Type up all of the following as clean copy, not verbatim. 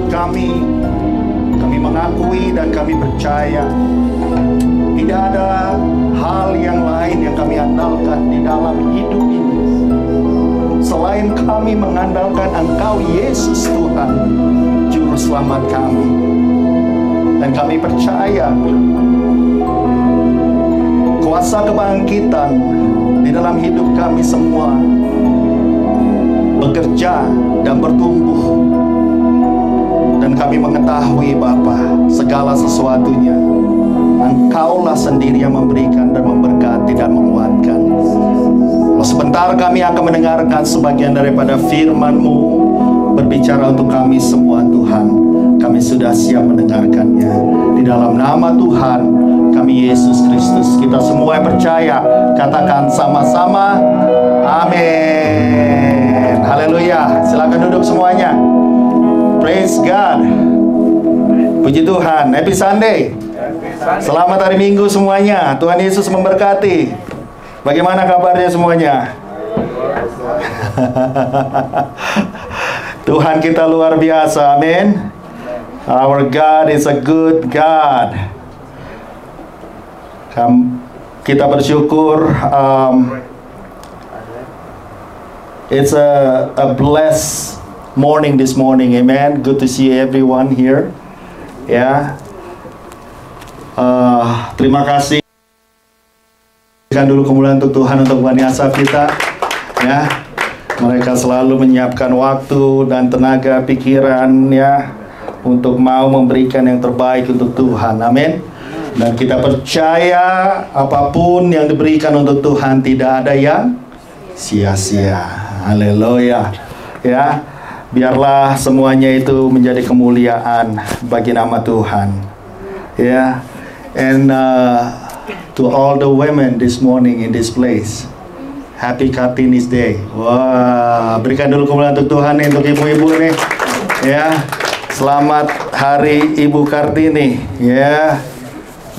hidup kami mengakui dan kami percaya tidak ada hal yang lain yang kami andalkan di dalam hidup ini selain kami mengandalkan Engkau Yesus Tuhan, Juru Selamat kami. Dan kami percaya kuasa kebangkitan di dalam hidup kami semua bekerja dan bertumbuh. Dan kami mengetahui Bapa, segala sesuatunya Engkaulah sendiri yang memberikan dan memberkati dan menguatkan. Sebentar kami akan mendengarkan sebagian daripada firman-Mu berbicara untuk kami semua Tuhan. Kami sudah siap mendengarkannya. Di dalam nama Tuhan kami Yesus Kristus, kita semua yang percaya katakan sama-sama amin. Haleluya. Silakan duduk semuanya. Praise God. Puji Tuhan. Happy Sunday. Selamat hari Minggu semuanya. Tuhan Yesus memberkati. Bagaimana kabarnya semuanya? Tuhan kita luar biasa. Amin. Our God is a good God. Kita bersyukur. It's a blessed morning this morning. Amen. Good to see everyone here. Ya. Terima kasih. Berikan dulu kemuliaan untuk Tuhan, untuk Bani Asaf kita. Ya. Mereka selalu menyiapkan waktu dan tenaga pikiran ya untuk mau memberikan yang terbaik untuk Tuhan. Amin. Dan kita percaya apapun yang diberikan untuk Tuhan tidak ada yang sia-sia. Haleluya. Ya. Biarlah semuanya itu menjadi kemuliaan bagi nama Tuhan. Ya. And to all the women this morning in this place, Happy Kartini's Day. Wah, berikan dulu kemuliaan untuk Tuhan nih, untuk ibu-ibu nih. Ya. Selamat Hari Ibu Kartini. Ya.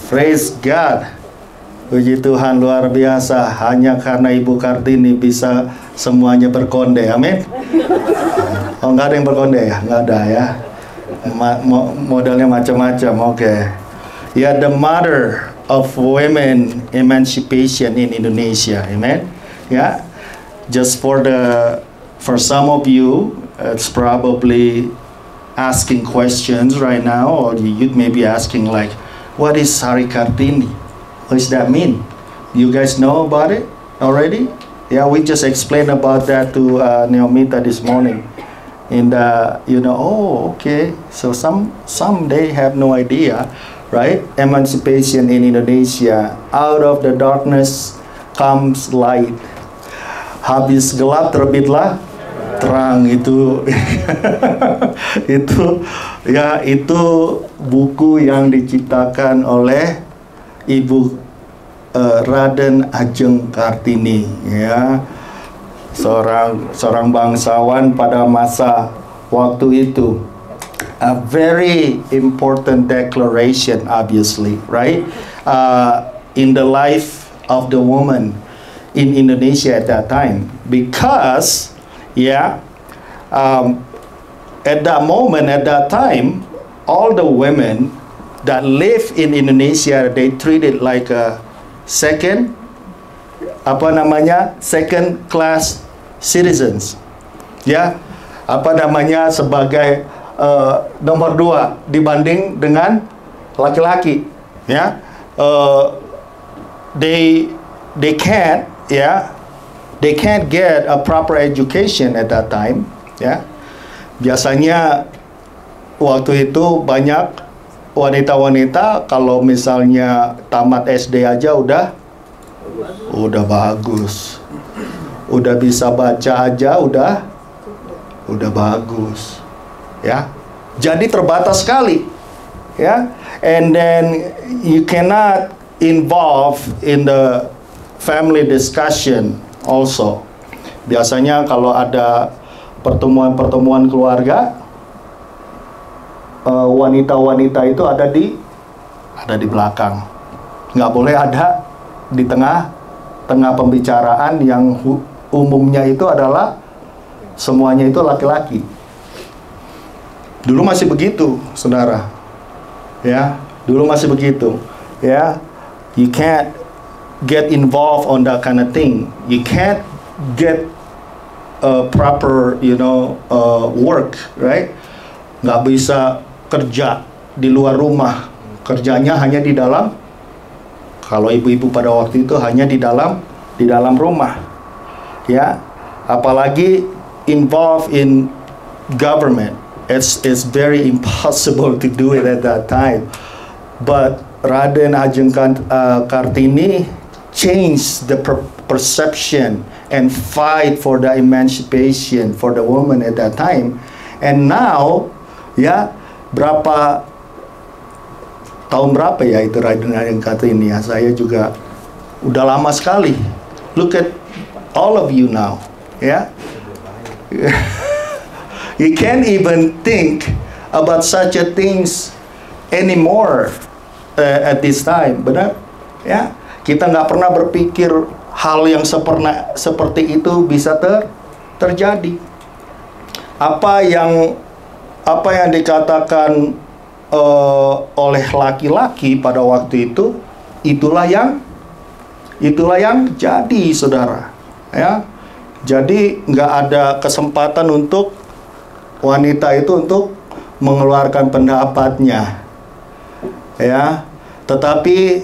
Praise God. Puji Tuhan luar biasa. Hanya karena Ibu Kartini bisa semuanya berkonde. Amin. Oh, nggak ada yang berkonde ya? Nggak ada ya. Modelnya macam-macam. Oke. Ya, the mother of women emancipation in Indonesia. Amen. Ya. Just for some of you, it's probably asking questions right now, or you may be asking like, what is Hari Kartini? What does that mean? You guys know about it already? Yeah, we just explained about that to Neomita this morning. And oh, okay. So some they have no idea, right? Emancipation in Indonesia. Out of the darkness comes light. Habis gelap terbitlah terang. Itu itu buku yang diciptakan oleh Ibu Raden Ajeng Kartini, ya, seorang bangsawan pada masa waktu itu. A very important declaration, obviously, right? In the life of the woman in Indonesia at that time, because at that moment, at that time, all the women that live in Indonesia, they treated like a second class citizens. Ya, sebagai nomor 2 dibanding dengan laki-laki. Ya, they can't get a proper education at that time. Ya, biasanya waktu itu banyak wanita-wanita kalau misalnya tamat SD aja udah bagus. Udah bisa baca aja udah bagus. Ya. Jadi terbatas sekali. Ya. And then you cannot involve in the family discussion also. Biasanya kalau ada pertemuan-pertemuan keluarga, wanita-wanita itu ada di belakang, nggak boleh ada di tengah pembicaraan yang umumnya itu adalah semuanya itu laki-laki. Dulu masih begitu, saudara. Ya, dulu masih begitu. Ya, you can't get involved on that kind of thing. You can't get proper, work, right? Nggak bisa kerja di luar rumah. Kerjanya hanya di dalam. Kalau ibu-ibu pada waktu itu hanya di dalam rumah. Ya, apalagi involved in government. It's very impossible to do it at that time. But Raden Ajeng Kartini changed the perception and fight for the emancipation for the woman at that time. And now, ya, tahun berapa ya itu Raden Ajeng Kartini ya? Saya juga udah lama sekali. Look at all of you now, ya. You can't even think about such a things anymore at this time, benar? Ya, kita nggak pernah berpikir hal yang seperti itu bisa terjadi. Apa yang dikatakan oleh laki-laki pada waktu itu, itulah yang jadi, saudara. Ya, jadi nggak ada kesempatan untuk wanita itu untuk mengeluarkan pendapatnya, ya. Tetapi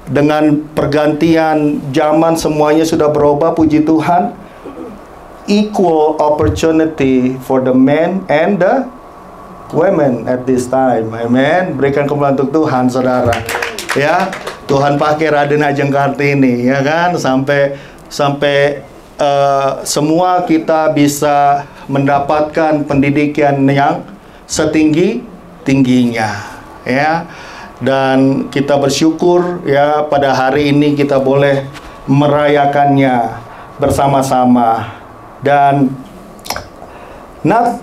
dengan pergantian zaman semuanya sudah berubah, puji Tuhan. Equal opportunity for the men and the women at this time. Amen. Berikan kemuliaan untuk Tuhan, saudara. Ya, Tuhan pakai Raden Ajeng Kartini, ya kan, sampai semua kita bisa mendapatkan pendidikan yang setinggi-tingginya, ya. Dan kita bersyukur, ya, pada hari ini kita boleh merayakannya bersama-sama. Dan not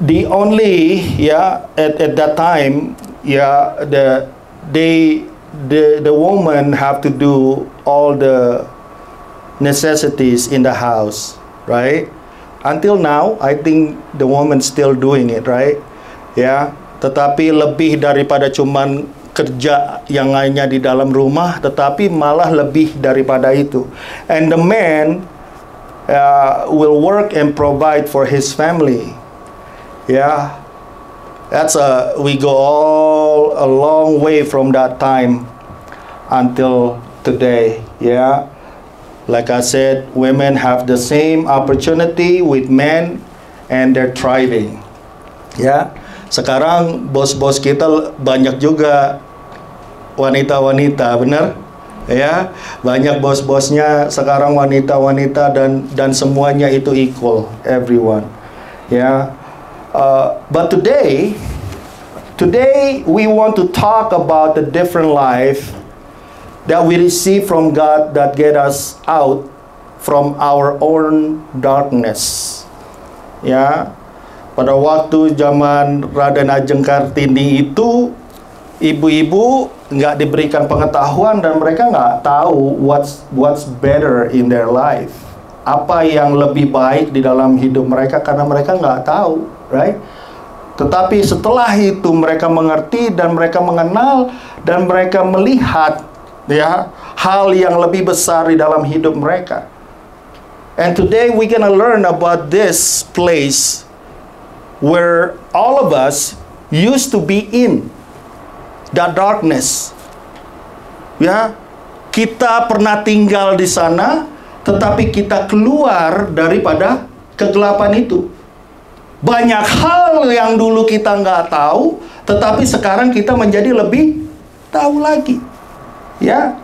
the only, ya, at that time, ya, the woman have to do all the necessities in the house, right? Until now, I think the woman still doing it, right? Ya, tetapi lebih daripada cuman kerja yang hanya di dalam rumah, tetapi malah lebih daripada itu. And the man will work and provide for his family. Yeah, we go all a long way from that time until today. Yeah. Like I said, women have the same opportunity with men and they're thriving. Ya, sekarang bos-bos kita banyak juga wanita-wanita, benar? Ya, banyak bos-bosnya sekarang wanita-wanita dan semuanya itu equal, everyone. Ya, but today we want to talk about the different life that we receive from God that get us out from our own darkness. Ya, pada waktu zaman Raden Ajeng Kartini itu, ibu-ibu nggak diberikan pengetahuan dan mereka nggak tahu what's better in their life. Apa yang lebih baik di dalam hidup mereka karena mereka nggak tahu, right? Tetapi setelah itu mereka mengerti dan mereka mengenal dan mereka melihat, ya, hal yang lebih besar di dalam hidup mereka. And today we're gonna learn about this place where all of us used to be in that darkness. Ya, kita pernah tinggal di sana, tetapi kita keluar daripada kegelapan itu. Banyak hal yang dulu kita nggak tahu, tetapi sekarang kita menjadi lebih tahu lagi. Ya,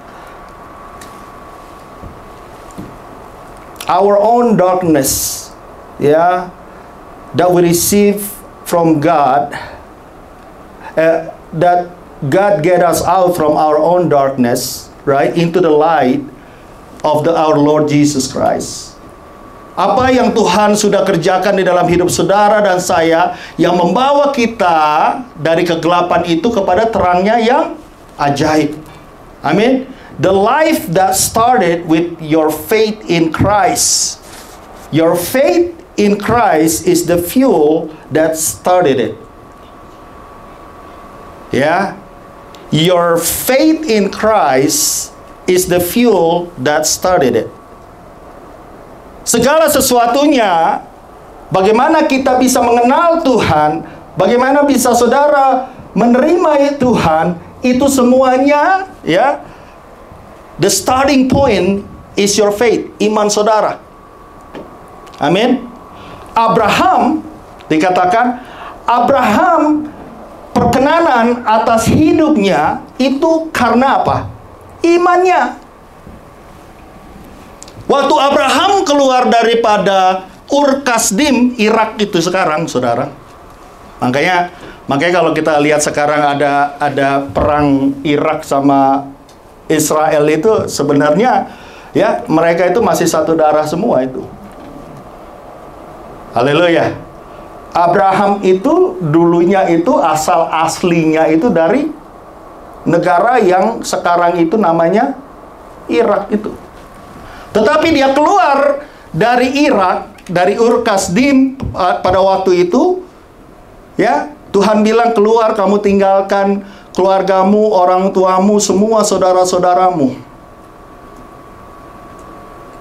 our own darkness, ya, that we receive from God, that God get us out from our own darkness, right, into the light of our Lord Jesus Christ. Apa yang Tuhan sudah kerjakan di dalam hidup saudara dan saya, yang membawa kita dari kegelapan itu kepada terangnya yang ajaib. Amin. The life that started with your faith in Christ. Your faith in Christ is the fuel that started it. Ya, your faith in Christ is the fuel that started it. Segala sesuatunya, bagaimana kita bisa mengenal Tuhan, bagaimana bisa saudara menerima Tuhan, itu semuanya, ya, the starting point is your faith, iman saudara. Amin. Abraham, dikatakan Abraham perkenanan atas hidupnya itu karena apa? Imannya. Waktu Abraham keluar daripada Ur Kasdim, Irak itu sekarang, saudara. Makanya kalau kita lihat sekarang ada perang Irak sama Israel itu sebenarnya, ya, mereka itu masih satu darah semua itu. Haleluya. Abraham itu dulunya itu asal aslinya itu dari negara yang sekarang itu namanya Irak itu. Tetapi dia keluar dari Irak, dari Ur Kasdim pada waktu itu, ya, Tuhan bilang keluar, kamu tinggalkan keluargamu, orang tuamu, semua saudara-saudaramu.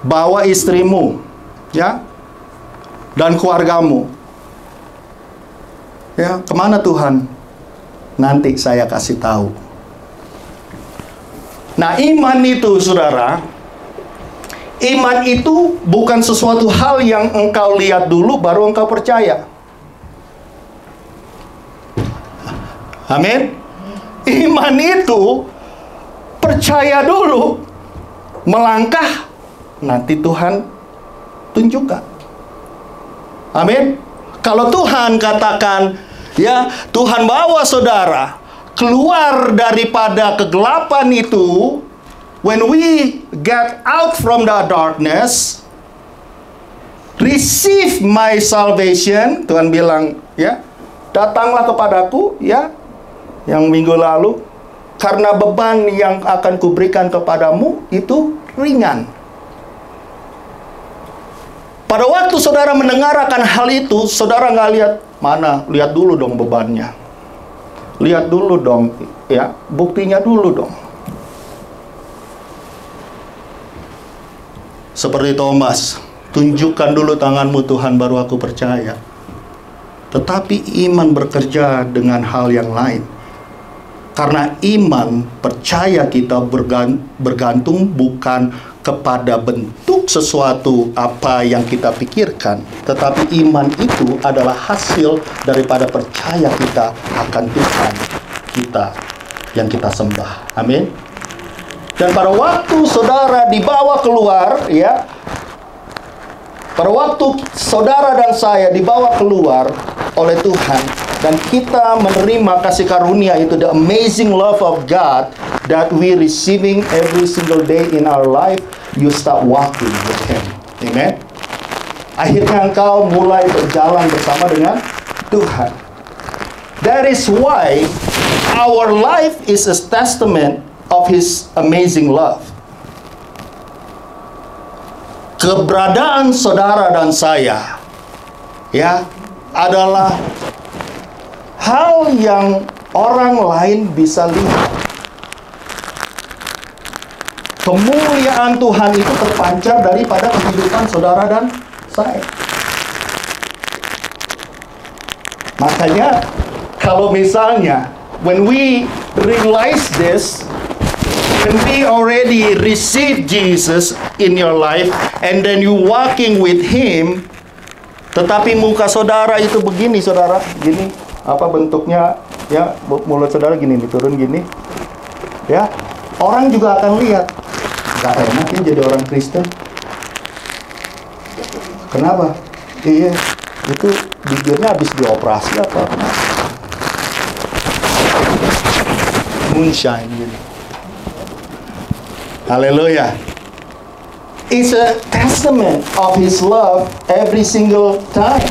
Bawa istrimu, ya, dan keluargamu. Ya, kemana Tuhan? Nanti saya kasih tahu. Nah, iman itu, saudara, iman itu bukan sesuatu hal yang engkau lihat dulu baru engkau percaya. Amin. Iman itu percaya dulu, melangkah, nanti Tuhan tunjukkan. Amin. Kalau Tuhan katakan, ya, Tuhan bawa saudara keluar daripada kegelapan itu, when we get out from the darkness, receive my salvation, Tuhan bilang, ya, datanglah kepadaku, ya, yang minggu lalu, karena beban yang akan kuberikan kepadamu itu ringan. Pada waktu saudara mendengarkan hal itu, saudara nggak lihat, mana, lihat dulu dong bebannya. Lihat dulu dong, ya, buktinya dulu dong. Seperti Thomas, tunjukkan dulu tanganmu Tuhan, baru aku percaya. Tetapi iman bekerja dengan hal yang lain. Karena iman, percaya kita bergantung bukan kepada bentuk sesuatu apa yang kita pikirkan, tetapi iman itu adalah hasil daripada percaya kita akan Tuhan kita yang kita sembah. Amin. Dan pada waktu saudara dibawa keluar, ya, pada waktu saudara dan saya dibawa keluar oleh Tuhan, dan kita menerima kasih karunia itu, the amazing love of God that we receiving every single day in our life, you start walking with Him. Amen. Akhirnya engkau mulai berjalan bersama dengan Tuhan. That is why our life is a testament of His amazing love. Keberadaan saudara dan saya, ya, adalah hal yang orang lain bisa lihat. Kemuliaan Tuhan itu terpancar daripada kehidupan saudara dan saya. Makanya, kalau misalnya, when we realize this, when we already receive Jesus in your life, and then you walking with Him, tetapi muka saudara itu begini, saudara, gini, apa bentuknya, ya, mulut saudara gini, turun gini, ya, orang juga akan lihat, gak enak ya jadi orang Kristen. Kenapa? Iya, itu bibirnya habis dioperasi apa? Moonshine gitu. Haleluya. It's a testament of His love every single time.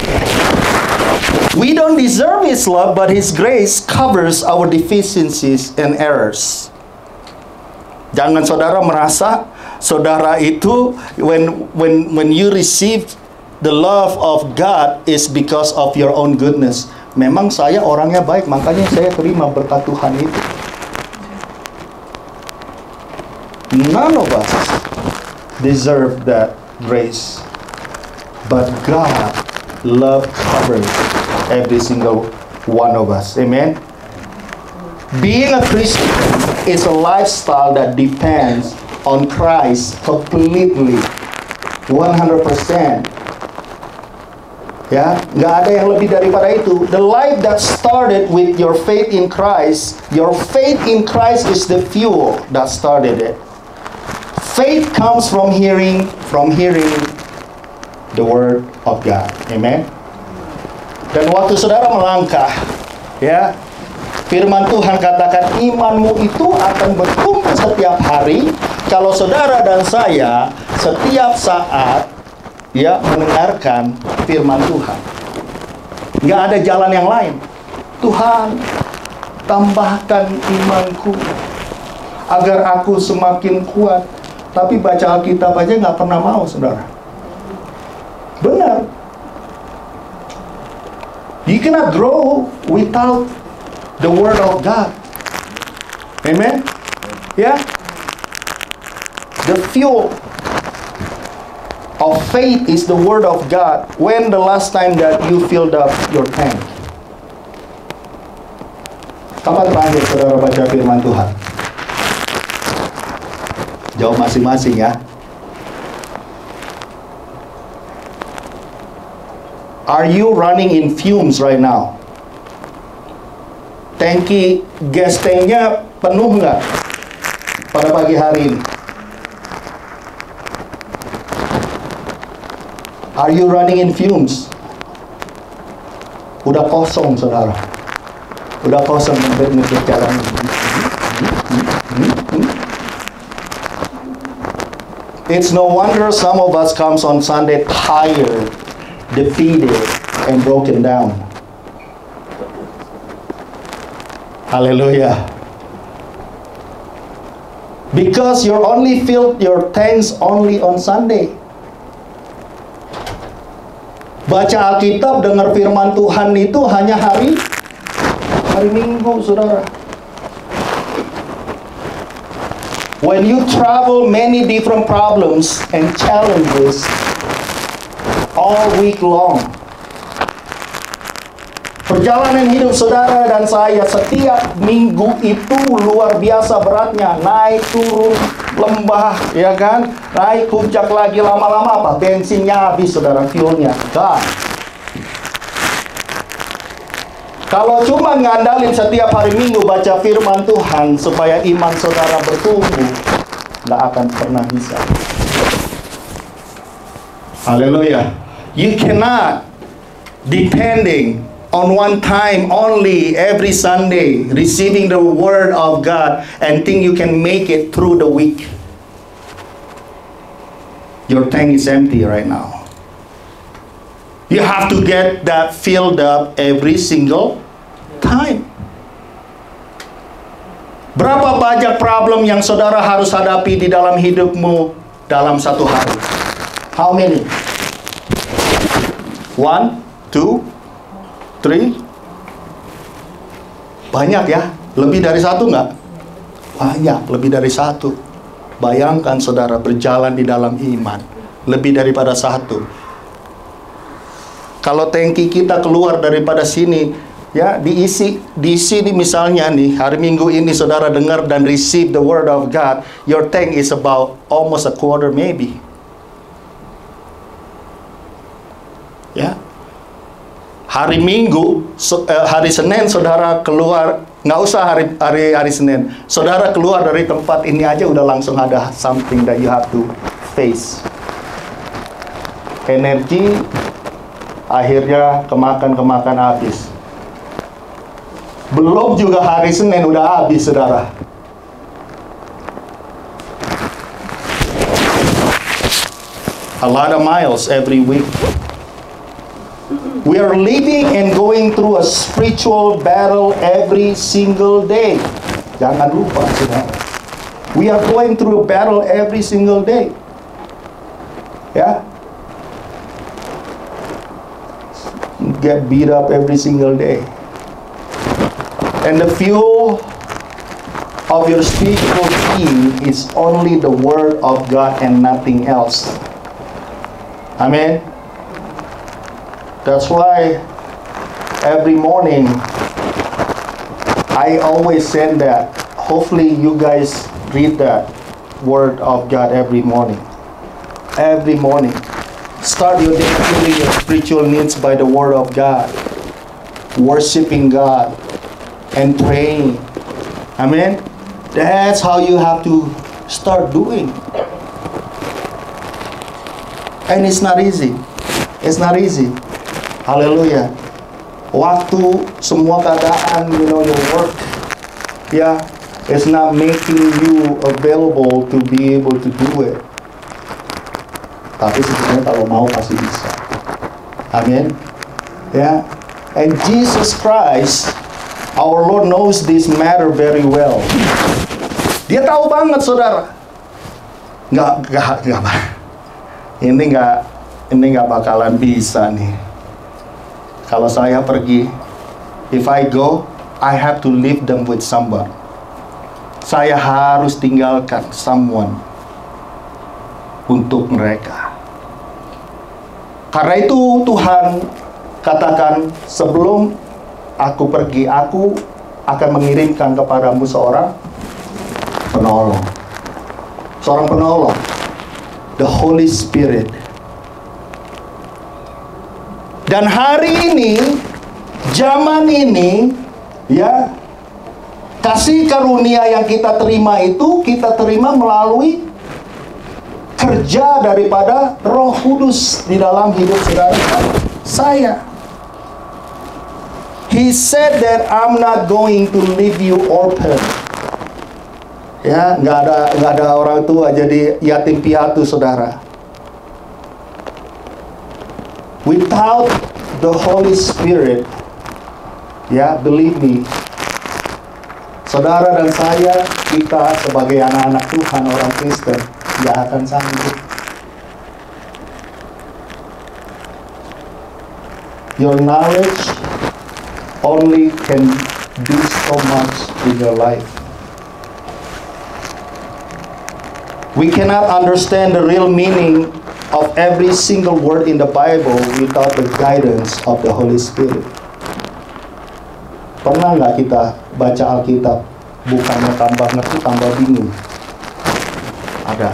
We don't deserve His love, but His grace covers our deficiencies and errors. Jangan saudara merasa saudara itu when you receive the love of God is because of your own goodness. Memang saya orangnya baik, makanya saya terima berkat Tuhan itu. None of us deserve that grace. But God love covers every single one of us. Amen? Being a Christian is a lifestyle that depends on Christ completely, 100%. Ya, nggak ada yang lebih daripada itu. The life that started with your faith in Christ, your faith in Christ is the fuel that started it. Faith comes from hearing the Word of God. Amen. Dan waktu saudara melangkah, ya, firman Tuhan katakan imanmu itu akan bertumbuh setiap hari kalau saudara dan saya setiap saat ya mendengarkan firman Tuhan. Nggak ada jalan yang lain. Tuhan, tambahkan imanku agar aku semakin kuat. Tapi baca Alkitab aja nggak pernah mau, saudara. Benar. You cannot grow without the Word of God. Amen? Ya? The fuel of faith is the Word of God. When the last time that you filled up your tank? Kapan terakhir saudara baca firman Tuhan? Jawab masing-masing ya. Are you running in fumes right now? Tangki gas tanknya penuh nggak pada pagi hari ini? Are you running in fumes? Udah kosong, saudara. Udah kosong ngedit jalan. It's no wonder some of us comes on Sunday tired, defeated, and broken down. Hallelujah. Because you're only filled your tanks only on Sunday. Baca Alkitab, dengar firman Tuhan itu hanya hari Minggu, saudara. When you travel many different problems and challenges all week long. Perjalanan hidup saudara dan saya setiap minggu itu luar biasa beratnya. Naik turun lembah, ya kan? Naik puncak lagi, lama-lama apa? Bensinnya habis, saudara, fuelnya. God. Kalau cuma ngandalin setiap hari Minggu baca firman Tuhan supaya iman saudara bertumbuh, nggak akan pernah bisa. Haleluya. You cannot depending on one time only every Sunday receiving the Word of God and think you can make it through the week. Your tank is empty right now. You have to get that filled up every single time. Berapa banyak problem yang saudara harus hadapi di dalam hidupmu dalam satu hari? How many? 1, 2, 3? Banyak ya? Lebih dari satu nggak? Banyak, lebih dari satu. Bayangkan saudara berjalan di dalam iman. Lebih daripada satu. Kalau tangki kita keluar daripada sini, ya diisi di misalnya nih, hari Minggu ini saudara dengar dan receive the Word of God, your tank is about almost a quarter maybe. Ya. Hari Minggu, hari Senin saudara keluar, nggak usah hari Senin, saudara keluar dari tempat ini aja udah langsung ada something that you have to face. Energi akhirnya kemakan habis. Belum juga hari Senin udah habis, saudara. A lot of miles every week. We are living and going through a spiritual battle every single day. Jangan lupa, saudara. We are going through a battle every single day. Ya. get beat up every single day. And the fuel of your spiritual being is only the Word of God and nothing else. Amen. That's why every morning I always say that. Hopefully you guys read that Word of God every morning. Every morning. Start your day filling your spiritual needs by the Word of God. Worshiping God and praying. Amen. That's how you have to start doing. And it's not easy. It's not easy. Hallelujah. Waktu, semua keadaan, your work, it's not making you available to be able to do it. Tapi sebenarnya kalau mau pasti bisa. Amin. And Jesus Christ, our Lord, knows this matter very well. Dia tahu banget, saudara. Ini nggak bakalan bisa nih. Kalau saya pergi, if I go, I have to leave them with someone. Saya harus tinggalkan someone untuk mereka. Karena itu Tuhan katakan, sebelum aku pergi, aku akan mengirimkan kepadamu seorang penolong. Seorang penolong. The Holy Spirit. Dan hari ini, zaman ini, kasih karunia yang kita terima itu, kita terima melalui kerja daripada Roh Kudus di dalam hidup saudara saya. He said that I'm not going to leave you orphan. Nggak ada orang tua jadi yatim piatu, saudara. Without the Holy Spirit, believe me, saudara dan saya, kita sebagai anak-anak Tuhan, orang Kristen, nggak akan sanggup. Your knowledge only can do so much in your life. We cannot understand the real meaning of every single word in the Bible without the guidance of the Holy Spirit. Pernah nggak kita baca Alkitab, bukannya tambah ngerti, tambah bingung? Ada.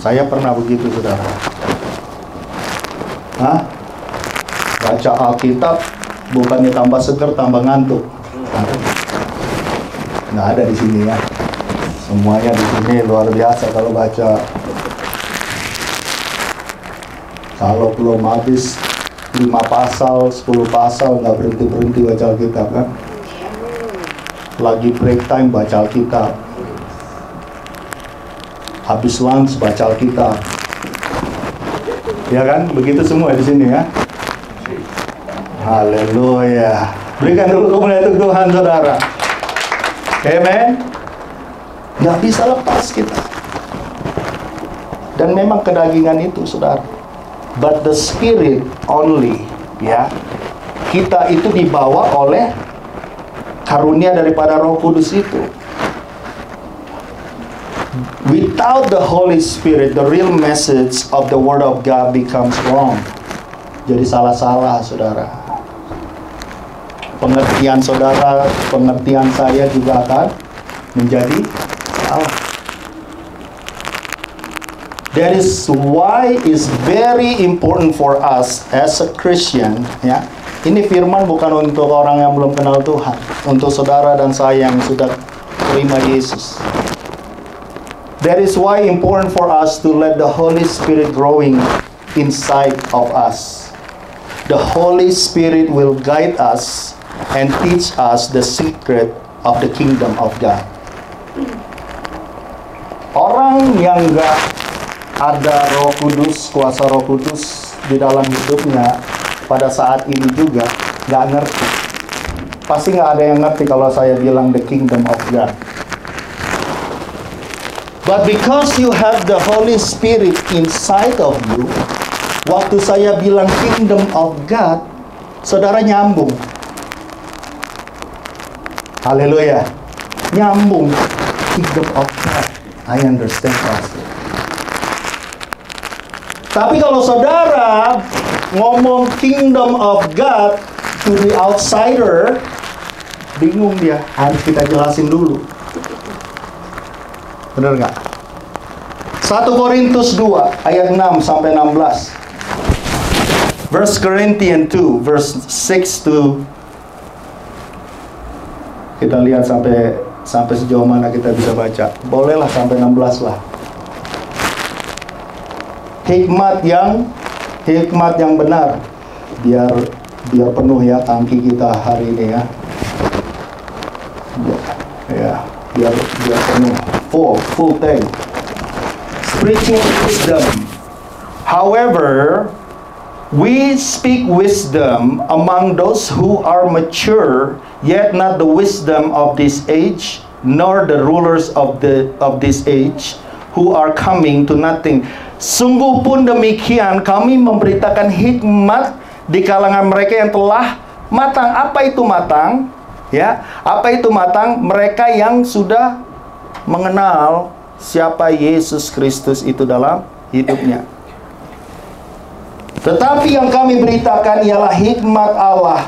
Saya pernah begitu, saudara. Baca Alkitab, bukannya tambah seger, tambah ngantuk. Nggak ada di sini ya. Semuanya di sini luar biasa kalau baca. Kalau belum habis 5 pasal, 10 pasal, nggak berhenti-berhenti baca Alkitab kan? Lagi break time baca Alkitab. Habis lunch baca Alkitab. Ya kan? Begitu semua di sini ya. Haleluya. Berikan dulu kemuliaan untuk Tuhan, saudara. Amen. Nggak bisa lepas kita. Dan memang kedagingan itu, saudara. But the Spirit only, kita itu dibawa oleh karunia daripada Roh Kudus itu. Without the Holy Spirit, the real message of the Word of God becomes wrong. Jadi salah-salah, saudara. Pengertian saudara, pengertian saya juga akan menjadi salah. That is why it's very important for us as a Christian, Ini firman bukan untuk orang yang belum kenal Tuhan, untuk saudara dan saya yang sudah terima Yesus. That is why important for us to let the Holy Spirit growing inside of us. The Holy Spirit will guide us and teach us the secret of the kingdom of God. Orang yang nggak ada Roh Kudus, kuasa Roh Kudus di dalam hidupnya pada saat ini juga nggak ngerti. Pasti nggak ada yang ngerti kalau saya bilang the kingdom of God. But because you have the Holy Spirit inside of you, waktu saya bilang kingdom of God, saudara nyambung. Haleluya. Nyambung. Kingdom of God. I understand, Pastor. Tapi kalau saudara ngomong kingdom of God to the outsider, bingung dia. Harus kita jelasin dulu. Benar nggak? 1 Korintus 2 ayat 6 sampai 16. 1 Corinthians 2 verse 6 to, kita lihat sampai sejauh mana kita bisa baca. Bolehlah sampai 16 lah. Hikmat yang benar, biar penuh ya tangki kita hari ini ya. Ya, biar penuh, full tank. Preaching wisdom. However, we speak wisdom among those who are mature, yet not the wisdom of this age, nor the rulers of this age, who are coming to nothing. Sungguh pun demikian, kami memberitakan hikmat di kalangan mereka yang telah matang. Apa itu matang? Ya, apa itu matang? Mereka yang sudah mengenal siapa Yesus Kristus itu dalam hidupnya. Tetapi yang kami beritakan ialah hikmat Allah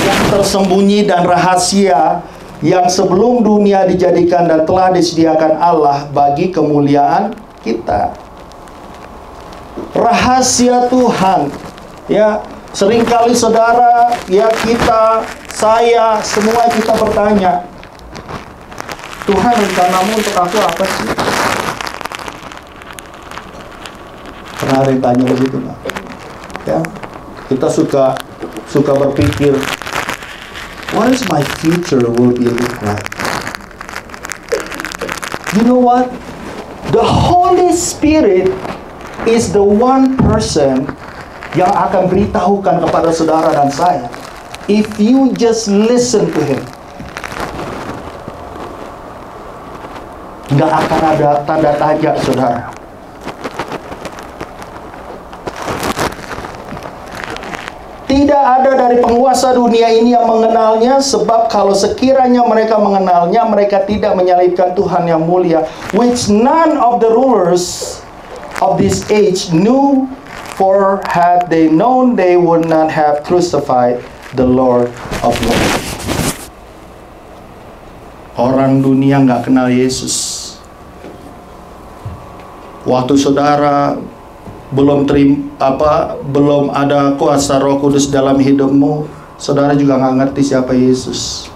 yang tersembunyi dan rahasia, yang sebelum dunia dijadikan dan telah disediakan Allah bagi kemuliaan kita. Rahasia Tuhan. Ya, seringkali saudara, ya kita, saya, semua kita bertanya, Tuhan, rencanamu untuk aku apa sih? Pernah ada yang tanya begitu nggak? Ya, kita suka berpikir, what is my future will be look like? You know what? The Holy Spirit is the one person yang akan beritahukan kepada saudara dan saya. If you just listen to Him, nggak akan ada tanda tanya, saudara. Tidak ada dari penguasa dunia ini yang mengenalnya, sebab kalau sekiranya mereka mengenalnya, mereka tidak menyalibkan Tuhan yang mulia, which none of the rulers of this age knew, for had they known, they would not have crucified the Lord of Lords. Orang dunia nggak kenal Yesus. Waktu saudara belum ada kuasa Roh Kudus dalam hidupmu, saudara juga nggak ngerti siapa Yesus.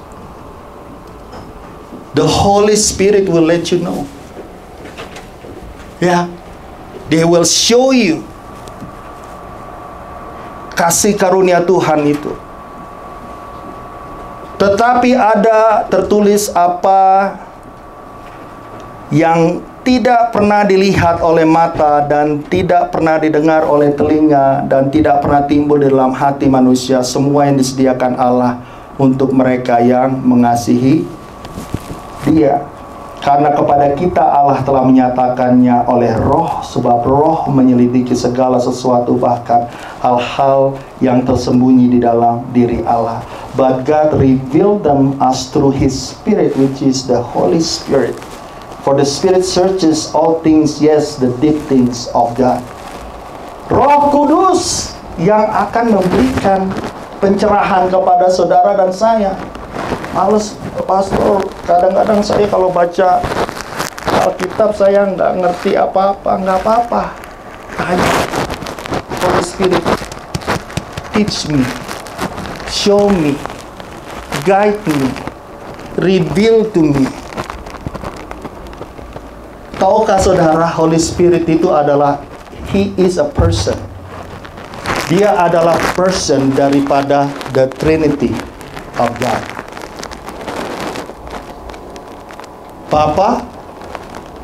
The Holy Spirit will let you know. Ya, they will show you kasih karunia Tuhan itu. Tetapi ada tertulis apa yang tidak pernah dilihat oleh mata, dan tidak pernah didengar oleh telinga, dan tidak pernah timbul di dalam hati manusia, semua yang disediakan Allah untuk mereka yang mengasihi Dia. Karena kepada kita Allah telah menyatakannya oleh Roh, sebab Roh menyelidiki segala sesuatu, bahkan hal-hal yang tersembunyi di dalam diri Allah. But God revealed them us through His Spirit, which is the Holy Spirit. For the Spirit searches all things, yes, the deep things of God. Roh Kudus yang akan memberikan pencerahan kepada saudara dan saya. Males, Pastor, kadang-kadang saya kalau baca Alkitab saya nggak ngerti apa-apa. Nggak apa-apa. Tanya Holy Spirit, teach me, show me, guide me, reveal to me. Tahukah saudara, Holy Spirit itu adalah, He is a person. Dia adalah person daripada the Trinity of God. Bapa,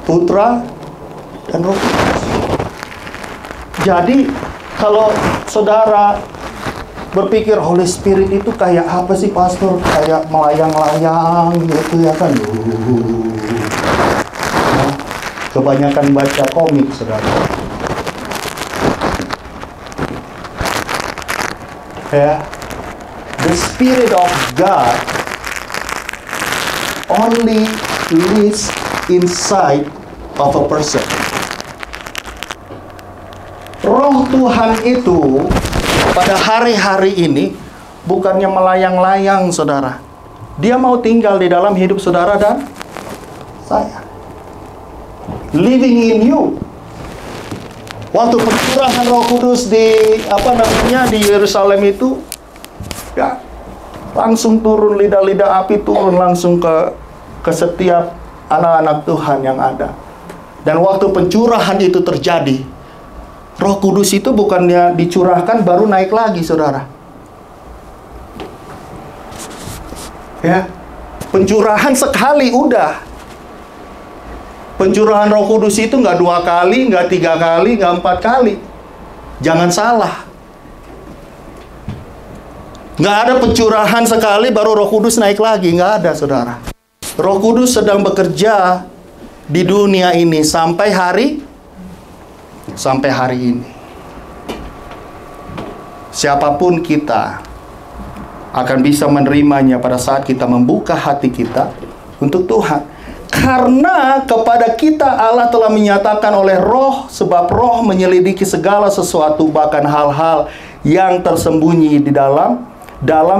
Putra, dan Roh Kudus. Jadi, kalau saudara berpikir Holy Spirit itu kayak apa sih, Pastor? Kayak melayang-layang gitu ya kan? Kebanyakan baca komik, saudara. Ya, the Spirit of God only lives inside of a person. Roh Tuhan itu pada hari-hari ini bukannya melayang-layang, saudara. Dia mau tinggal di dalam hidup saudara dan saya. Living in you. Waktu pencurahan Roh Kudus di di Yerusalem itu, ya, langsung turun lidah-lidah api turun langsung ke setiap anak-anak Tuhan yang ada. Dan waktu pencurahan itu terjadi, Roh Kudus itu bukannya dicurahkan baru naik lagi, saudara. Ya, pencurahan sekali udah. Pencurahan Roh Kudus itu nggak 2 kali, nggak 3 kali, nggak 4 kali. Jangan salah. Nggak ada pencurahan sekali baru Roh Kudus naik lagi, nggak ada, saudara. Roh Kudus sedang bekerja di dunia ini sampai hari ini. Siapapun kita akan bisa menerimanya pada saat kita membuka hati kita untuk Tuhan. Karena kepada kita Allah telah menyatakan oleh Roh, sebab Roh menyelidiki segala sesuatu, bahkan hal-hal yang tersembunyi di dalam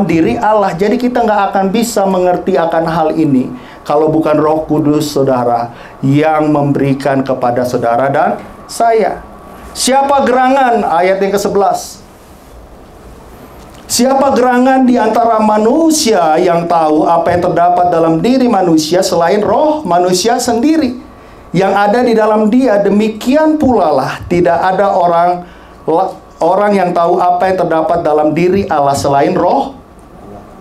diri Allah. Jadi kita nggak akan bisa mengerti akan hal ini kalau bukan Roh Kudus, saudara, yang memberikan kepada saudara dan saya. Siapa gerangan? Ayat yang ke-11. Siapa gerangan di antara manusia yang tahu apa yang terdapat dalam diri manusia selain roh manusia sendiri yang ada di dalam dia? Demikian pula lah tidak ada orang yang tahu apa yang terdapat dalam diri Allah selain roh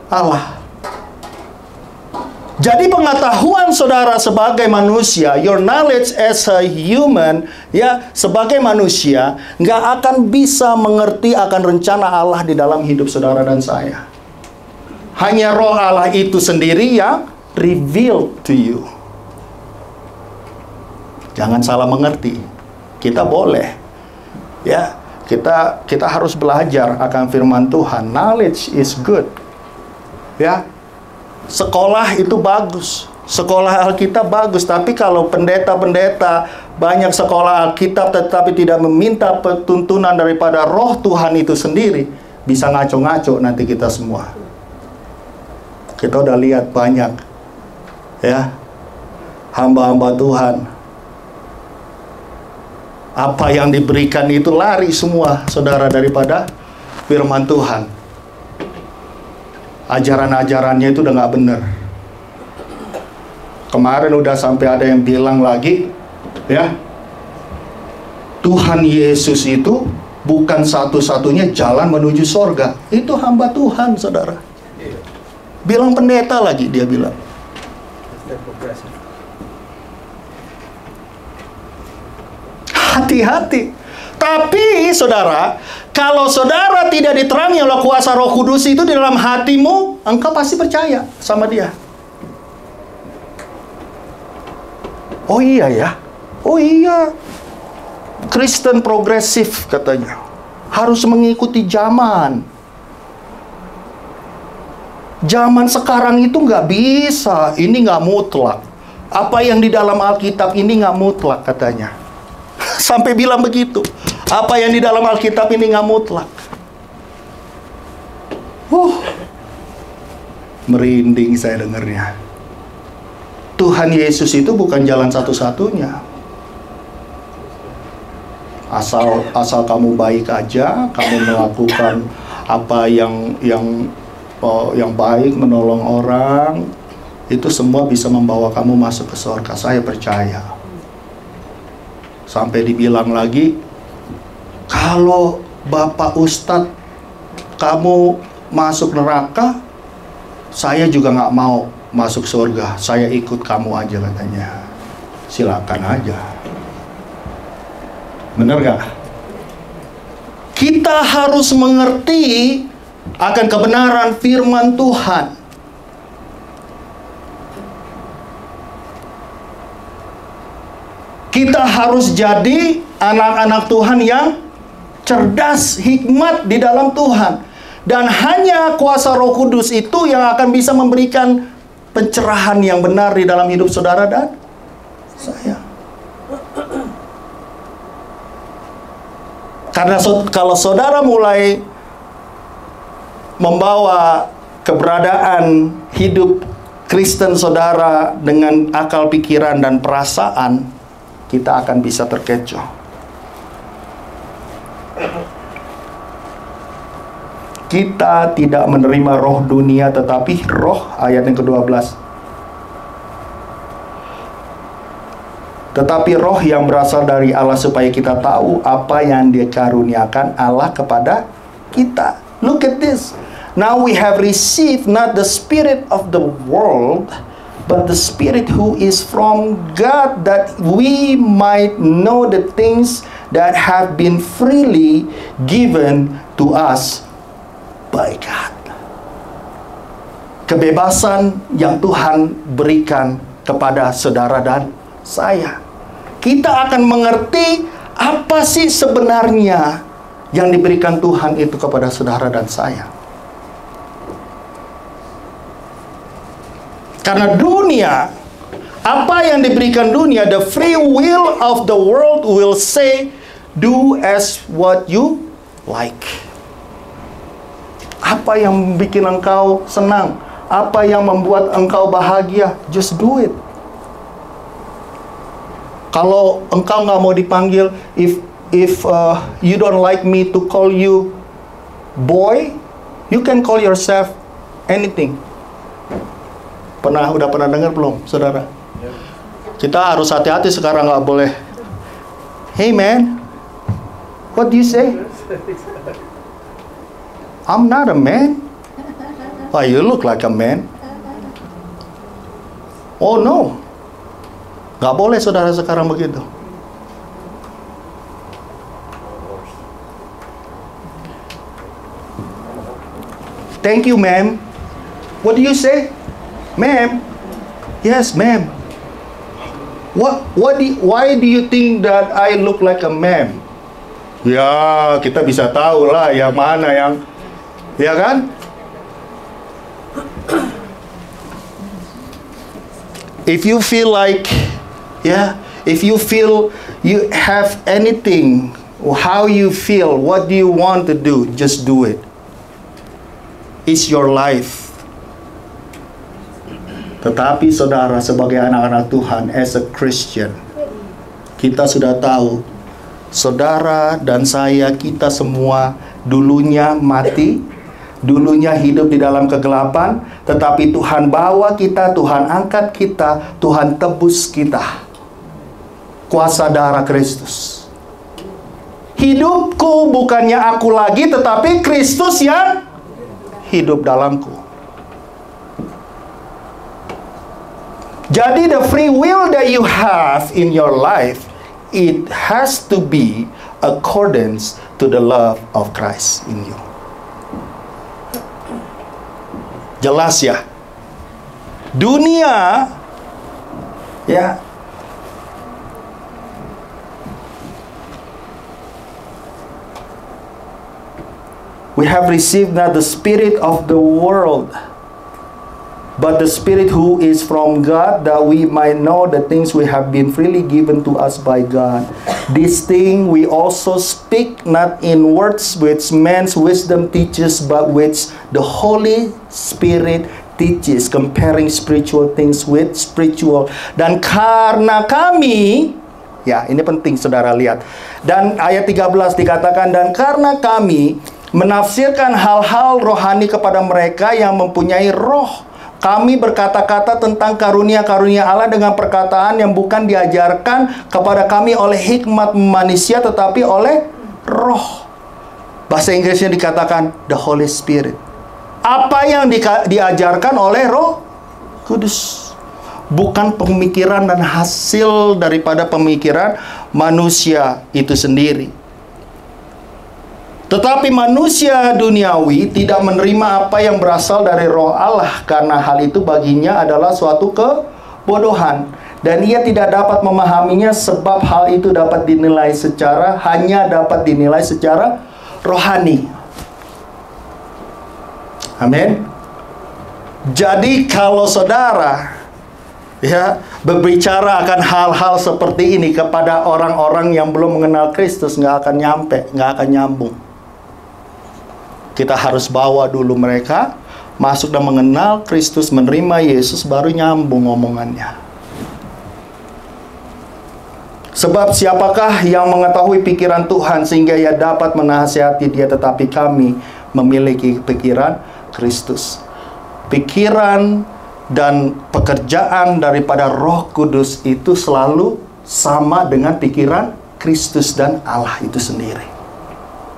Allah. Jadi pengetahuan saudara sebagai manusia, your knowledge as a human, ya, sebagai manusia, nggak akan bisa mengerti akan rencana Allah di dalam hidup saudara dan saya. Hanya roh Allah itu sendiri yang revealed to you. Jangan salah mengerti. Kita boleh, ya, kita harus belajar akan firman Tuhan. Knowledge is good, ya. Sekolah itu bagus, sekolah Alkitab bagus, tapi kalau pendeta-pendeta banyak sekolah Alkitab tetapi tidak meminta tuntunan daripada roh Tuhan itu sendiri, bisa ngaco-ngaco nanti kita semua. Kita udah lihat banyak, ya, hamba-hamba Tuhan, apa yang diberikan itu lari semua, saudara, daripada firman Tuhan. Ajaran-ajarannya itu udah nggak benar. Kemarin udah sampai ada yang bilang lagi, ya, Tuhan Yesus itu bukan satu-satunya jalan menuju sorga. Itu hamba Tuhan, saudara. Bilang pendeta lagi, dia bilang. Hati-hati. Tapi, saudara, kalau saudara tidak diterangi oleh kuasa Roh Kudus itu di dalam hatimu, engkau pasti percaya sama dia. Oh iya ya, oh iya, Kristen progresif katanya, harus mengikuti zaman. Zaman sekarang itu nggak bisa, ini nggak mutlak. Apa yang di dalam Alkitab ini nggak mutlak katanya. Sampai bilang begitu. Apa yang di dalam Alkitab ini nggak mutlak. Merinding saya dengarnya. Tuhan Yesus itu bukan jalan satu-satunya. Asal kamu baik aja, kamu melakukan apa yang baik, menolong orang, itu semua bisa membawa kamu masuk ke surga. Saya percaya. Sampai dibilang lagi, kalau Bapak Ustadz kamu masuk neraka, saya juga nggak mau masuk surga. Saya ikut kamu aja katanya. Silakan aja. Benar nggak? Kita harus mengerti akan kebenaran firman Tuhan. Kita harus jadi anak-anak Tuhan yang cerdas, hikmat di dalam Tuhan. Dan hanya kuasa Roh Kudus itu yang akan bisa memberikan pencerahan yang benar di dalam hidup saudara dan saya. Karena kalau saudara mulai membawa keberadaan hidup Kristen saudara dengan akal pikiran dan perasaan, kita akan bisa terkecoh. Kita tidak menerima roh dunia, tetapi roh, ayat yang ke-12. Tetapi roh yang berasal dari Allah, supaya kita tahu apa yang dikaruniakan Allah kepada kita. Look at this. Now we have received not the spirit of the world, but the Spirit who is from God, that we might know the things that have been freely given to us by God. Kebebasan yang Tuhan berikan kepada saudara dan saya. Kita akan mengerti apa sih sebenarnya yang diberikan Tuhan itu kepada saudara dan saya. Karena dunia, apa yang diberikan dunia, the free will of the world will say, do as what you like. Apa yang bikin engkau senang, apa yang membuat engkau bahagia, just do it. Kalau engkau nggak mau dipanggil, if you don't like me to call you boy, you can call yourself anything. Udah pernah dengar belum, saudara? Kita harus hati-hati sekarang, nggak boleh. Hey man, what do you say? I'm not a man. Why, you look like a man. Oh no, nggak boleh saudara sekarang begitu. Thank you, ma'am. What do you say? Ma'am. Yes, ma'am. Why do you think that I look like a ma'am? Ya, kita bisa tahu lah yang mana yang, ya kan? If you feel like, if you feel you have anything, how you feel, what do you want to do, just do it. It's your life. Tetapi saudara, sebagai anak-anak Tuhan, as a Christian, kita sudah tahu, saudara dan saya, kita semua dulunya mati, dulunya hidup di dalam kegelapan, tetapi Tuhan bawa kita, Tuhan angkat kita, Tuhan tebus kita. Kuasa darah Kristus. Hidupku bukannya aku lagi, tetapi Kristus yang hidup dalamku. Jadi the free will that you have in your life, it has to be accordance to the love of Christ in you. Jelas ya? Dunia, ya, we have received not the spirit of the world, but the Spirit who is from God, that we might know the things we have been freely given to us by God. This thing we also speak, not in words which man's wisdom teaches, but which the Holy Spirit teaches, comparing spiritual things with spiritual. Dan karena kami, ya ini penting saudara lihat, dan ayat 13 dikatakan, dan karena kami menafsirkan hal-hal rohani kepada mereka yang mempunyai roh, kami berkata-kata tentang karunia-karunia Allah dengan perkataan yang bukan diajarkan kepada kami oleh hikmat manusia, tetapi oleh roh. Bahasa Inggrisnya dikatakan the Holy Spirit. Apa yang diajarkan oleh Roh Kudus, bukan pemikiran dan hasil daripada pemikiran manusia itu sendiri. Tetapi manusia duniawi tidak menerima apa yang berasal dari roh Allah, karena hal itu baginya adalah suatu kebodohan. Dan ia tidak dapat memahaminya, sebab hal itu hanya dapat dinilai secara rohani. Amin. Jadi kalau saudara berbicara akan hal-hal seperti ini kepada orang-orang yang belum mengenal Kristus, nggak akan nyampe, nggak akan nyambung. Kita harus bawa dulu mereka masuk dan mengenal Kristus, menerima Yesus, baru nyambung omongannya. Sebab siapakah yang mengetahui pikiran Tuhan sehingga ia dapat menasihati dia, tetapi kami memiliki pikiran Kristus. Pikiran dan pekerjaan daripada Roh Kudus itu selalu sama dengan pikiran Kristus dan Allah itu sendiri.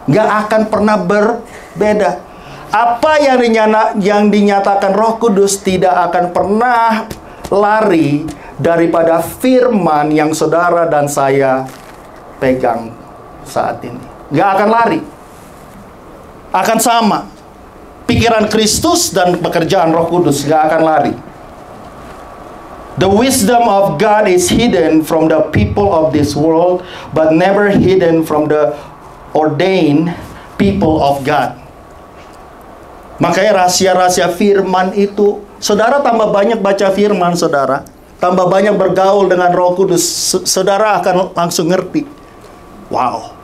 Nggak akan pernah berbeda. Apa yang dinyatakan Roh Kudus tidak akan pernah lari daripada firman yang saudara dan saya pegang saat ini. Nggak akan lari. Akan sama. Pikiran Kristus dan pekerjaan Roh Kudus nggak akan lari. The wisdom of God is hidden from the people of this world, but never hidden from the ordained people of God. Makanya rahasia-rahasia firman itu, saudara tambah banyak baca firman, saudara, tambah banyak bergaul dengan Roh Kudus, saudara akan langsung ngerti. Wow.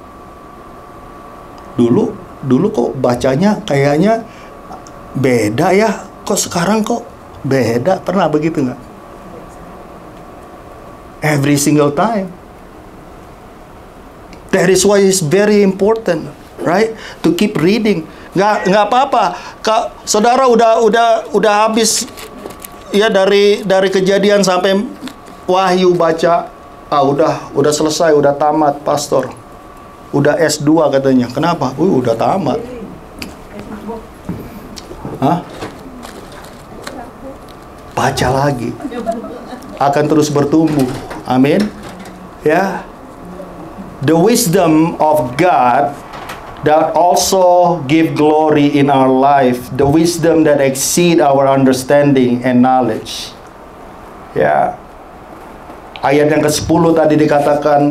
Dulu kok bacanya kayaknya beda ya, kok sekarang kok beda? Pernah begitu nggak? Every single time. That is why it's very important, right? To keep reading. Nggak apa-apa. Saudara udah habis ya dari Kejadian sampai Wahyu baca. Udah selesai, udah tamat, pastor. Udah S2 katanya. Kenapa? Udah tamat. Hah? Baca lagi. Akan terus bertumbuh. Amin. Ya. The wisdom of God that also give glory in our life. The wisdom that exceed our understanding and knowledge. Ya. Ayat yang ke-10 tadi dikatakan,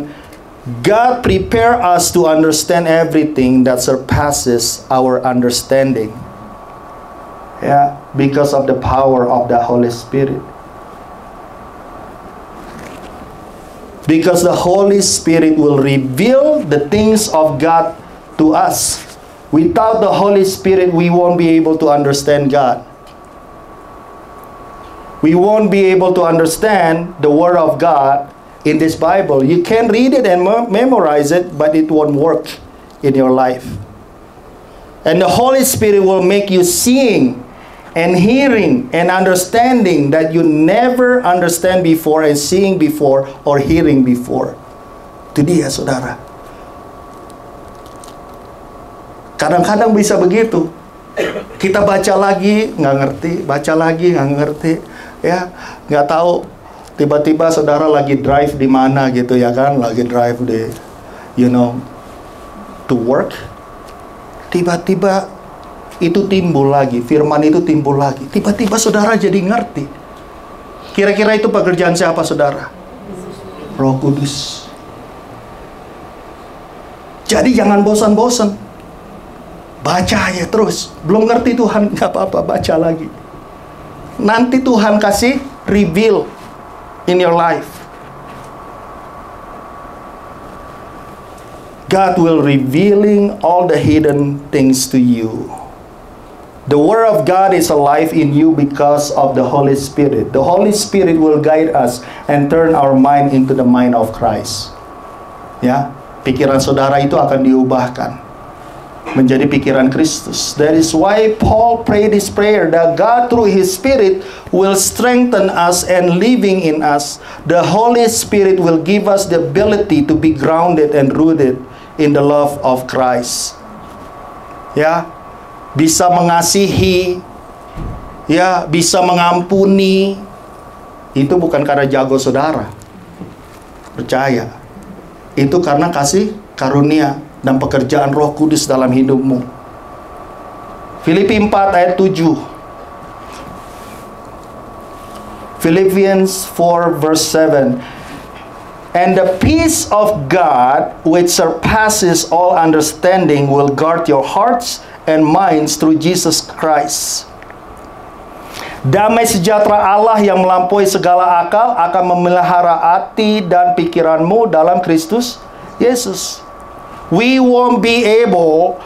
God prepare us to understand everything that surpasses our understanding. Yeah, because of the power of the Holy Spirit. Because the Holy Spirit will reveal the things of God to us. Without the Holy Spirit, we won't be able to understand God. We won't be able to understand the Word of God in this Bible. You can read it and memorize it, but it won't work in your life. And the Holy Spirit will make you seeing and hearing and understanding that you never understand before and seeing before or hearing before. Itu dia, saudara. Kadang-kadang bisa begitu. Kita baca lagi nggak ngerti, baca lagi nggak ngerti, ya nggak tahu. Tiba-tiba saudara lagi drive di mana gitu ya kan, lagi drive di, to work. Tiba-tiba itu timbul lagi, firman itu timbul lagi. Tiba-tiba saudara jadi ngerti. Kira-kira itu pekerjaan siapa, saudara? Roh Kudus. Jadi jangan bosan-bosan. Baca aja terus. Belum ngerti Tuhan, nggak apa-apa, baca lagi. Nanti Tuhan kasih reveal in your life. God will revealing all the hidden things to you. The Word of God is alive in you because of the Holy Spirit. The Holy Spirit will guide us and turn our mind into the mind of Christ. Ya, pikiran saudara itu akan diubahkan menjadi pikiran Kristus. That is why Paul prayed this prayer, that God through His Spirit will strengthen us and living in us. The Holy Spirit will give us the ability to be grounded and rooted in the love of Christ. Ya, bisa mengasihi, ya, bisa mengampuni. Itu bukan karena jago saudara. Percaya. Itu karena kasih karunia dan pekerjaan Roh Kudus dalam hidupmu. Filipi 4 ayat 7. Philippians 4 verse 7. And the peace of God, which surpasses all understanding, will guard your hearts and minds through Jesus Christ. Damai sejahtera Allah yang melampaui segala akal akan memelihara hati dan pikiranmu dalam Kristus Yesus. We won't be able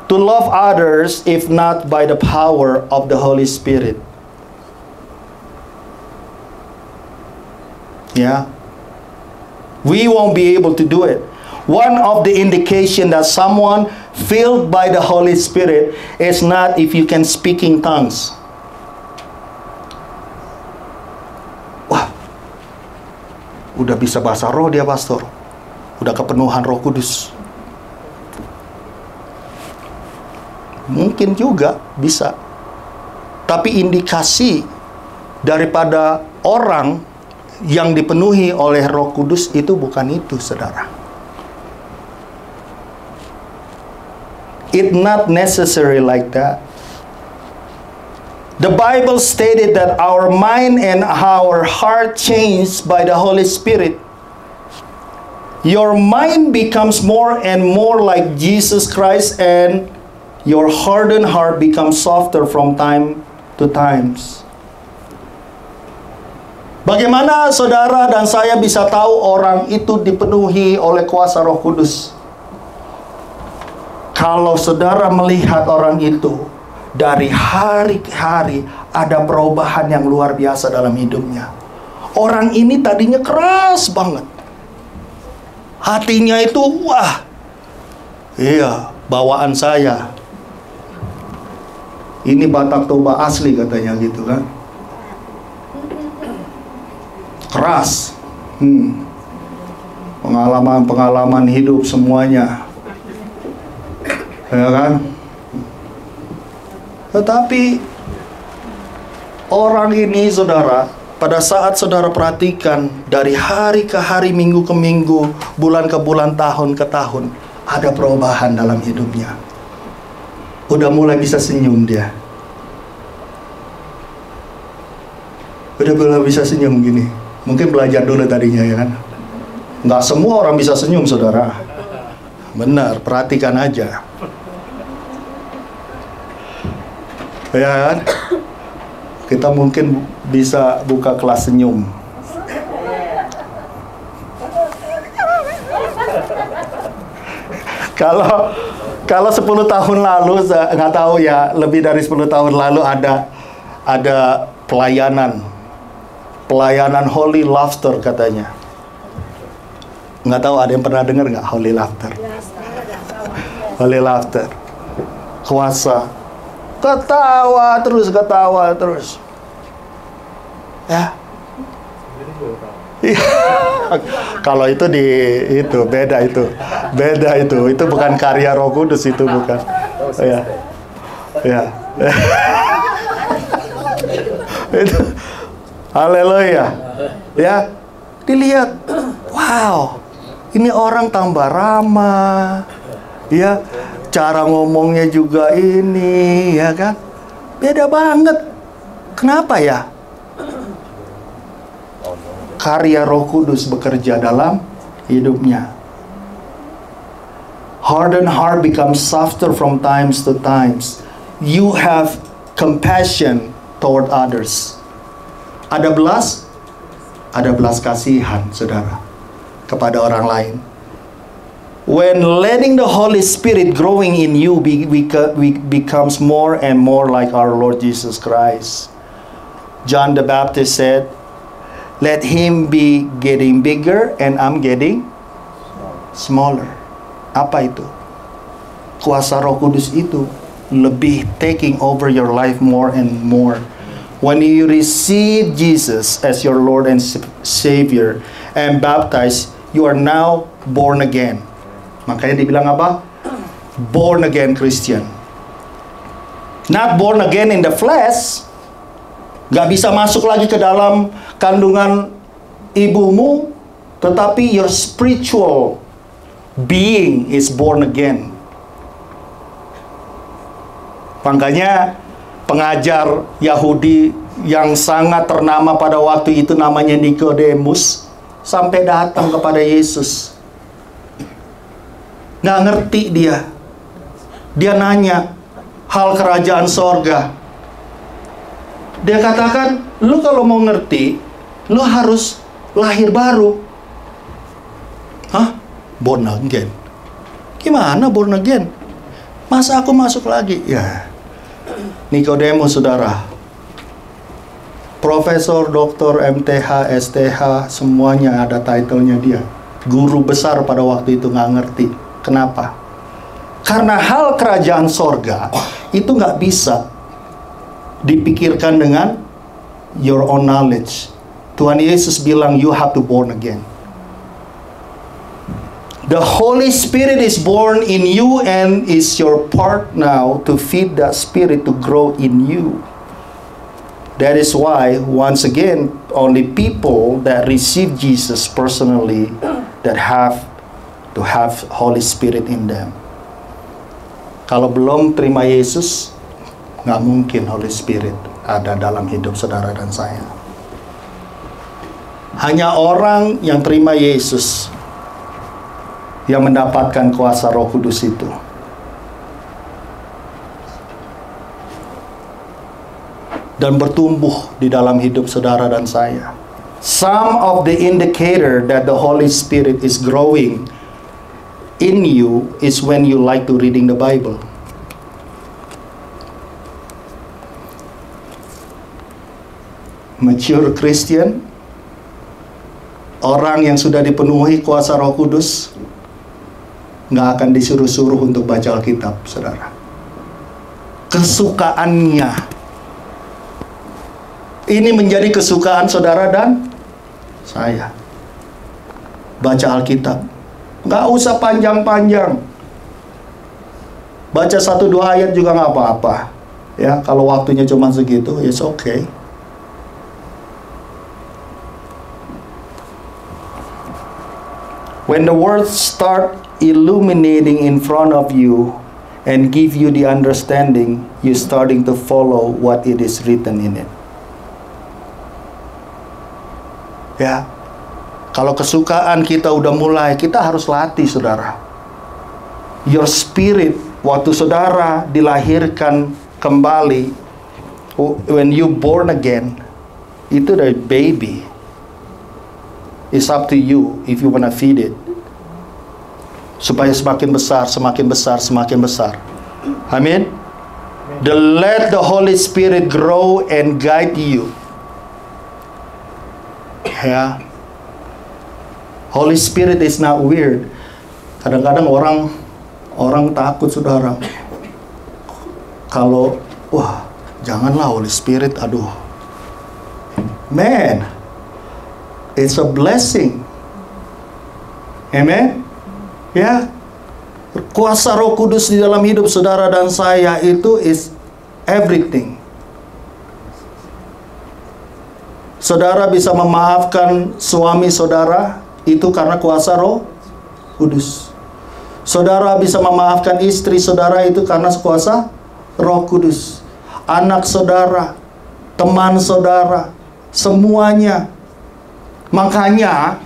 to love others if not by the power of the Holy Spirit. Yeah. We won't be able to do it. One of the indication that someone filled by the Holy Spirit is not if you can speak in tongues. Wah, udah bisa bahasa roh dia, pastor. Udah kepenuhan Roh Kudus. Mungkin juga bisa. Tapi indikasi daripada orang yang dipenuhi oleh Roh Kudus itu bukan itu, saudara. It's not necessary like that. The Bible stated that our mind and our heart changed by the Holy Spirit. Your mind becomes more and more like Jesus Christ, and your hardened heart becomes softer from time to times. Bagaimana saudara dan saya bisa tahu orang itu dipenuhi oleh kuasa Roh Kudus? Kalau saudara melihat orang itu dari hari ke hari ada perubahan yang luar biasa dalam hidupnya. Orang ini tadinya keras banget. Hatinya itu, wah, iya, bawaan saya. Ini Batak Toba asli katanya gitu kan. Keras. Pengalaman-pengalaman hidup semuanya. Ya kan? Tetapi orang ini, saudara, pada saat saudara perhatikan dari hari ke hari, minggu ke minggu, bulan ke bulan, tahun ke tahun, ada perubahan dalam hidupnya. Udah mulai bisa senyum dia. Udah mulai bisa senyum gini. Mungkin belajar dulu tadinya, ya kan? Nggak semua orang bisa senyum, saudara. Benar, perhatikan aja. Ya kan? Kita mungkin bisa buka kelas senyum. Kalau 10 tahun lalu, nggak tahu ya, lebih dari 10 tahun lalu ada pelayanan Holy Laughter katanya. Nggak tahu ada yang pernah dengar nggak Holy Laughter? Holy Laughter. Kuasa. Ketawa terus. Ya. Kalau itu beda itu. Itu bukan karya Roh Kudus, itu bukan. Ya. Itu. Haleluya. Ya. Dilihat. Wow. Ini orang tambah ramah. Ya. Cara ngomongnya juga ini, ya kan? Beda banget. Kenapa ya? Karya Roh Kudus bekerja dalam hidupnya. Hardened heart becomes softer from times to times. You have compassion toward others. Ada belas kasihan, saudara, kepada orang lain. When letting the Holy Spirit growing in you, we becomes more and more like our Lord Jesus Christ. John the Baptist said, "Let him be getting bigger and I'm getting smaller." Apa itu? Kuasa Roh Kudus itu lebih taking over your life more and more. When you receive Jesus as your Lord and Savior and baptized, you are now born again. Makanya dibilang apa? Born again Christian. Not born again in the flesh. Gak bisa masuk lagi ke dalam kandungan ibumu, tetapi your spiritual being is born again. Makanya pengajar Yahudi yang sangat ternama pada waktu itu namanya Nikodemus sampai datang kepada Yesus. Nggak ngerti dia. Dia nanya, hal kerajaan sorga. Dia katakan, lu kalau mau ngerti, lu harus lahir baru. Hah? Born again? Gimana born again? Masa aku masuk lagi? Ya, Nikodemus, saudara, profesor, doktor, MTH, STH, semuanya ada title-nya dia. Guru besar pada waktu itu nggak ngerti. Kenapa? Karena hal kerajaan sorga itu nggak bisa dipikirkan dengan your own knowledge. Tuhan Yesus bilang, you have to born again. The Holy Spirit is born in you and is your part now to feed that Spirit to grow in you. That is why, once again, only people that receive Jesus personally that have to have Holy Spirit in them. Kalau belum terima Yesus, nggak mungkin Holy Spirit ada dalam hidup saudara dan saya. Hanya orang yang terima Yesus yang mendapatkan kuasa Roh Kudus itu. Dan bertumbuh di dalam hidup saudara dan saya. Some of the indicator that the Holy Spirit is growing in you is when you like to reading the Bible. Mature Christian, orang yang sudah dipenuhi kuasa Roh Kudus, nggak akan disuruh-suruh untuk baca Alkitab, saudara. Kesukaannya. Ini menjadi kesukaan saudara dan saya. Baca Alkitab. Nggak usah panjang-panjang. Baca 1-2 ayat juga nggak apa-apa. Ya, kalau waktunya cuma segitu, it's okay. When the words start illuminating in front of you and give you the understanding, you're starting to follow what it is written in it. Ya, kalau kesukaan kita udah mulai, kita harus latih, saudara. Your spirit, waktu saudara dilahirkan kembali, when you born again, itu dari baby. It's up to you if you wanna feed it. Supaya semakin besar, semakin besar, semakin besar. Amin. Let the Holy Spirit grow and guide you. Ya, Holy Spirit is not weird. Kadang-kadang orang takut, saudara. Kalau, wah, janganlah Holy Spirit, aduh. Man, it's a blessing. Amen. Ya, kuasa Roh Kudus di dalam hidup saudara dan saya itu is everything. Saudara bisa memaafkan suami saudara itu karena kuasa Roh Kudus. Saudara bisa memaafkan istri saudara itu karena kuasa Roh Kudus. Anak saudara, teman saudara, semuanya. Makanya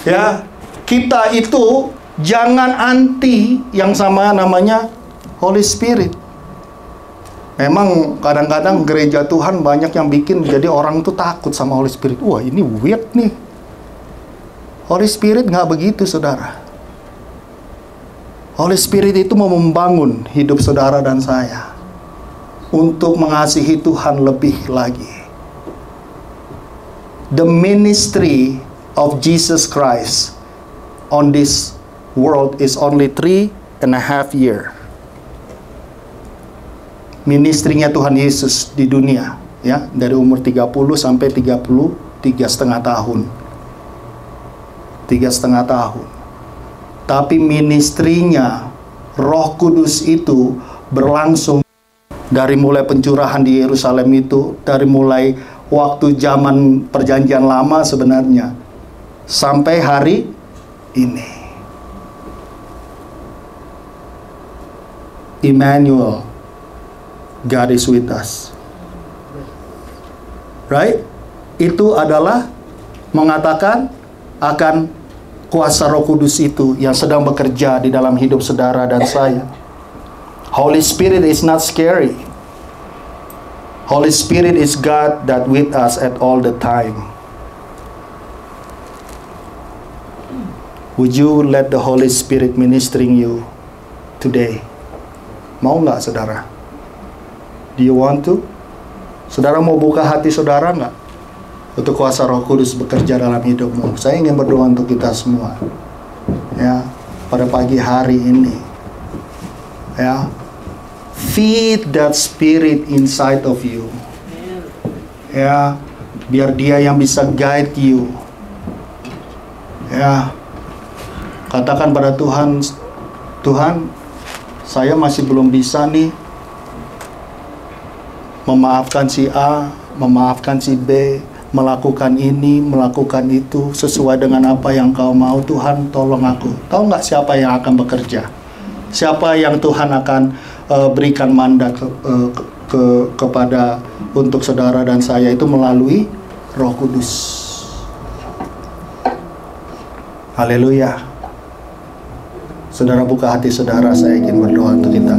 ya, kita itu jangan anti yang sama namanya Holy Spirit. Memang kadang-kadang gereja Tuhan banyak yang bikin jadi orang tuh takut sama Holy Spirit. Wah, ini weird nih. Holy Spirit nggak begitu, saudara. Holy Spirit itu mau membangun hidup saudara dan saya untuk mengasihi Tuhan lebih lagi. The ministry of Jesus Christ on this world is only 3.5 years. Ministrinya Tuhan Yesus di dunia, ya, dari umur 30 sampai 33,5 tahun. 3,5 tahun. Tapi ministrinya Roh Kudus itu berlangsung dari mulai pencurahan di Yerusalem itu, dari mulai waktu zaman perjanjian lama sebenarnya, sampai hari ini. Emmanuel, God is with us. Right? Itu adalah mengatakan akan kuasa Roh Kudus itu yang sedang bekerja di dalam hidup saudara dan saya. Holy Spirit is not scary. Holy Spirit is God that with us at all the time. Would you let the Holy Spirit ministering you today? Mau nggak, saudara? Do you want to? Saudara mau buka hati saudara nggak? Untuk kuasa Roh Kudus bekerja dalam hidupmu. Saya ingin berdoa untuk kita semua. Ya, pada pagi hari ini. Ya, feed that spirit inside of you. Ya, biar dia yang bisa guide you. Ya, katakan pada Tuhan, Tuhan, saya masih belum bisa nih memaafkan si A, memaafkan si B, melakukan ini, melakukan itu sesuai dengan apa yang Kau mau. Tuhan, tolong aku. Tahu nggak siapa yang akan bekerja? Siapa yang Tuhan akan berikan mandat kepada untuk saudara dan saya? Itu melalui Roh Kudus. Haleluya. Saudara buka hati saudara, saya ingin berdoa untuk kita.